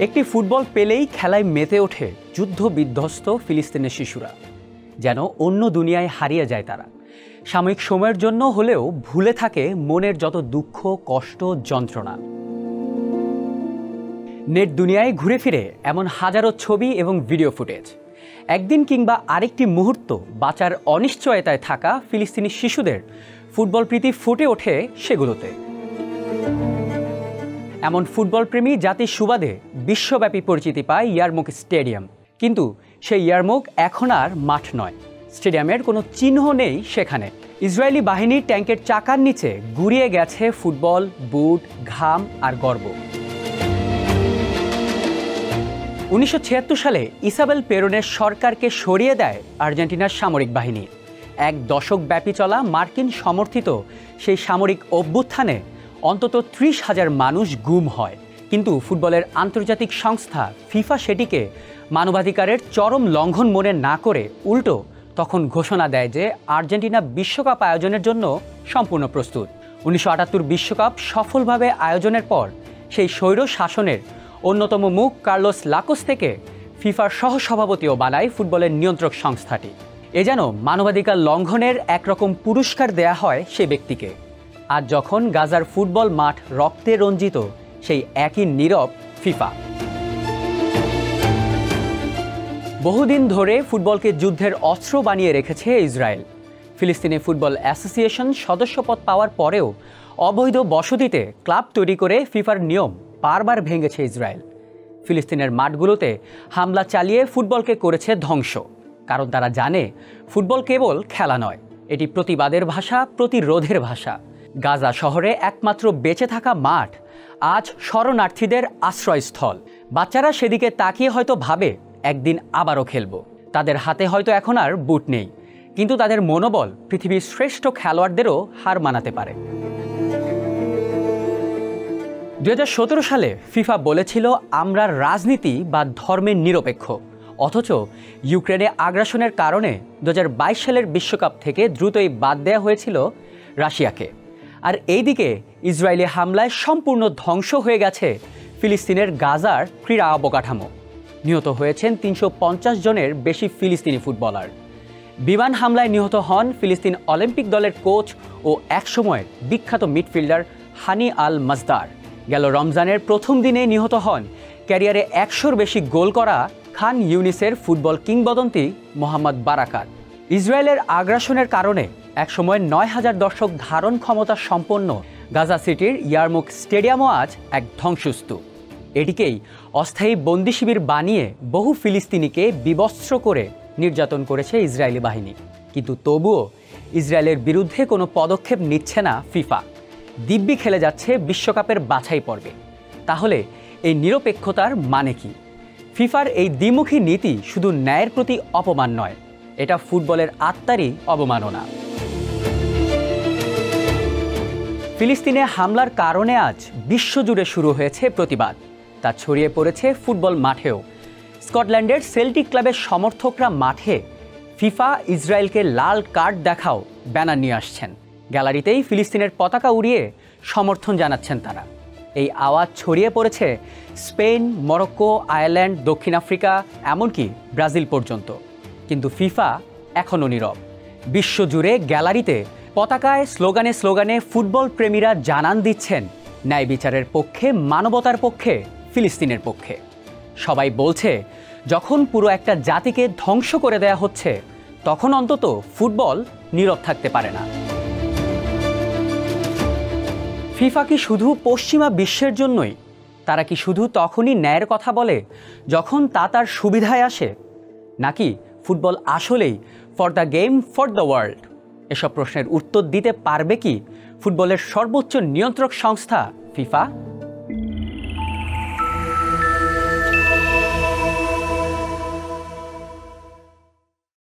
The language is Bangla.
একটি ফুটবল পেলেই খেলায় মেতে ওঠে যুদ্ধ বিধ্বস্ত ফিলিস্তিনের শিশুরা। যেন অন্য দুনিয়ায় হারিয়ে যায় তারা। সাময়িক সময়ের জন্য হলেও ভুলে থাকে মনের যত দুঃখ, কষ্ট, যন্ত্রণা। নেট দুনিয়ায় ঘুরে ফিরে এমন হাজারো ছবি এবং ভিডিও ফুটেজ। একদিন কিংবা আরেকটি মুহূর্ত বাঁচার অনিশ্চয়তায় থাকা ফিলিস্তিনি শিশুদের ফুটবল প্রীতি ফুটে ওঠে সেগুলোতে। এমন ফুটবল প্রেমী জাতির সুবাদে বিশ্বব্যাপী পরিচিতি পায় ইয়ারমুক স্টেডিয়াম। কিন্তু সেই ইয়ারমুক এখন আর মাঠ নয়, স্টেডিয়ামের কোনো চিহ্ন নেই সেখানে। ইসরায়েলি বাহিনীর ট্যাঙ্কের চাকার নিচে গুঁড়িয়ে গেছে ফুটবল, বুট, ঘাম আর গর্ব। 1976 সালে ইসাবেল পেরনের সরকারকে সরিয়ে দেয় আর্জেন্টিনার সামরিক বাহিনী। এক দশকব্যাপী চলা মার্কিন সমর্থিত সেই সামরিক অভ্যুত্থানে অন্তত 30,000 মানুষ গুম হয়। কিন্তু ফুটবলের আন্তর্জাতিক সংস্থা ফিফা সেটিকে মানবাধিকারের চরম লঙ্ঘন মনে না করে উল্টো তখন ঘোষণা দেয় যে আর্জেন্টিনা বিশ্বকাপ আয়োজনের জন্য সম্পূর্ণ প্রস্তুত। 1978 বিশ্বকাপ সফলভাবে আয়োজনের পর সেই স্বৈর শাসনের অন্যতম মুখ কার্লোস লাকোস থেকে ফিফার সহসভাপতিও বানায় ফুটবলের নিয়ন্ত্রক সংস্থাটি। এ যেন মানবাধিকার লঙ্ঘনের একরকম পুরস্কার দেয়া হয় সে ব্যক্তিকে। আজ যখন গাজার ফুটবল মাঠ রক্তে রঞ্জিত, সেই একই নীরব ফিফা। বহুদিন ধরে ফুটবলকে যুদ্ধের অস্ত্র বানিয়ে রেখেছে ইসরায়েল। ফিলিস্তিনি ফুটবল অ্যাসোসিয়েশন সদস্যপদ পাওয়ার পরেও অবৈধ বসতিতে ক্লাব তৈরি করে ফিফার নিয়ম বারবার ভেঙেছে ইসরায়েল। ফিলিস্তিনের মাঠগুলোতে হামলা চালিয়ে ফুটবলকে করেছে ধ্বংস। কারণ তারা জানে ফুটবল কেবল খেলা নয়, এটি প্রতিবাদের ভাষা, প্রতিরোধের ভাষা। গাজা শহরে একমাত্র বেঁচে থাকা মাঠ আজ শরণার্থীদের আশ্রয়স্থল। বাচ্চারা সেদিকে তাকিয়ে হয়তো ভাবে একদিন আবারও খেলব। তাদের হাতে হয়তো এখন আর বুট নেই, কিন্তু তাদের মনোবল পৃথিবীর শ্রেষ্ঠ খেলোয়াড়দেরও হার মানাতে পারে। 2017 সালে ফিফা বলেছিল আমরা রাজনীতি বা ধর্মের নিরপেক্ষ। অথচ ইউক্রেনে আগ্রাসনের কারণে 2022 সালের বিশ্বকাপ থেকে দ্রুতই বাদ দেওয়া হয়েছিল রাশিয়াকে। আর এইদিকে ইসরায়েলি হামলায় সম্পূর্ণ ধ্বংস হয়ে গেছে ফিলিস্তিনের গাজার ক্রীড়া অবকাঠামো। নিহত হয়েছেন 350 জনের বেশি ফিলিস্তিনি ফুটবলার। বিমান হামলায় নিহত হন ফিলিস্তিন অলিম্পিক দলের কোচ ও একসময়ের বিখ্যাত মিডফিল্ডার হানি আল মাজদার। গেল রমজানের প্রথম দিনে নিহত হন ক্যারিয়ারে 100-র বেশি গোল করা খান ইউনিসের ফুটবল কিংবদন্তি মোহাম্মদ বারাকাত। ইসরায়েলের আগ্রাসনের কারণে একসময় 9,000 দর্শক ধারণ ক্ষমতা সম্পন্ন গাজা সিটির ইয়ারমুক স্টেডিয়ামও আজ এক ধ্বংসস্তূপ। এটিকেই অস্থায়ী বন্দি শিবির বানিয়ে বহু ফিলিস্তিনিকে বিবস্ত্র করে নির্যাতন করেছে ইসরায়েলি বাহিনী। কিন্তু তবুও ইসরায়েলের বিরুদ্ধে কোনো পদক্ষেপ নিচ্ছে না ফিফা। দিব্যি খেলে যাচ্ছে বিশ্বকাপের বাছাই পর্বে। তাহলে এই নিরপেক্ষতার মানে কি? ফিফার এই দ্বিমুখী নীতি শুধু ন্যায়ের প্রতি অপমান নয়, এটা ফুটবলের আত্মারই অবমাননা। ফিলিস্তিনে হামলার কারণে আজ বিশ্বজুড়ে শুরু হয়েছে প্রতিবাদ। তা ছড়িয়ে পড়েছে ফুটবল মাঠেও। স্কটল্যান্ডের সেল্টিক ক্লাবের সমর্থকরা মাঠে ফিফা ইসরায়েলকে লাল কার্ড দেখাও ব্যানার নিয়ে আসছেন। গ্যালারিতেই ফিলিস্তিনের পতাকা উড়িয়ে সমর্থন জানাচ্ছেন তারা। এই আওয়াজ ছড়িয়ে পড়েছে স্পেন, মরক্কো, আয়ারল্যান্ড, দক্ষিণ আফ্রিকা, এমনকি ব্রাজিল পর্যন্ত। কিন্তু ফিফা এখনও নীরব। বিশ্বজুড়ে গ্যালারিতে পতাকায় স্লোগানে স্লোগানে ফুটবল প্রেমীরা জানান দিচ্ছেন ন্যায় বিচারের পক্ষে, মানবতার পক্ষে, ফিলিস্তিনের পক্ষে। সবাই বলছে যখন পুরো একটা জাতিকে ধ্বংস করে দেয়া হচ্ছে, তখন অন্তত ফুটবল নীরব থাকতে পারে না। ফিফা কি শুধু পশ্চিমা বিশ্বের জন্যই? তারা কি শুধু তখনই ন্যায়ের কথা বলে যখন তা তার সুবিধায় আসে? নাকি ফুটবল আসলেই for the game, for the world? এসব প্রশ্নের উত্তর দিতে পারবে কি ফুটবলের সর্বোচ্চ নিয়ন্ত্রক সংস্থা ফিফা?